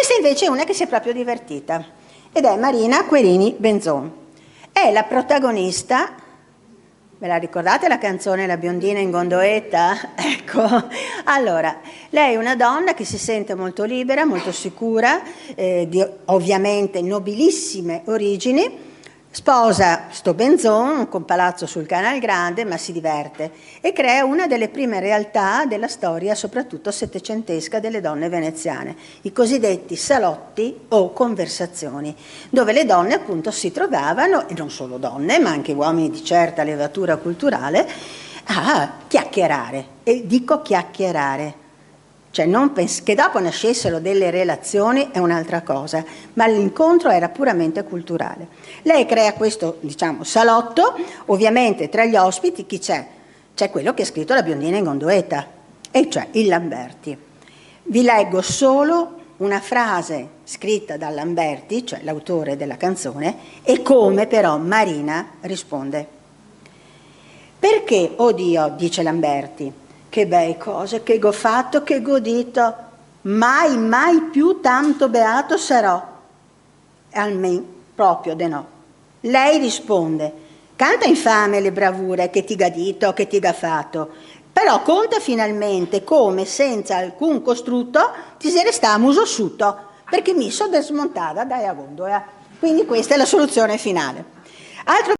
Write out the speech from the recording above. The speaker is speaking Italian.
Questa invece è una che si è proprio divertita, ed è Marina Querini Benzon. È la protagonista. Ve la ricordate la canzone La biondina in Gondoetta? Ecco, allora, lei è una donna che si sente molto libera, molto sicura, di ovviamente nobilissime origini, sposa sto Benzon con palazzo sul Canal Grande, ma si diverte e crea una delle prime realtà della storia, soprattutto settecentesca, delle donne veneziane, i cosiddetti salotti o conversazioni, dove le donne appunto si trovavano, e non solo donne, ma anche uomini di certa levatura culturale, a chiacchierare. E dico chiacchierare. Cioè non che dopo nascessero delle relazioni è un'altra cosa, ma l'incontro era puramente culturale. Lei crea questo, diciamo, salotto, ovviamente tra gli ospiti chi c'è? C'è quello che ha scritto La biondina in Gondoetta, e cioè il Lamberti. Vi leggo solo una frase scritta da Lamberti, cioè l'autore della canzone, e come però Marina risponde. Perché, oh Dio, dice Lamberti, che bei cose, che go fatto, che godito, mai, mai più tanto beato sarò. Almen proprio de no. Lei risponde, canta infame le bravure che ti ga dito, che ti ga fatto, però conta finalmente come senza alcun costrutto ti se restamus ossuto, perché mi so desmontata dai agondoia. Quindi questa è la soluzione finale. Altro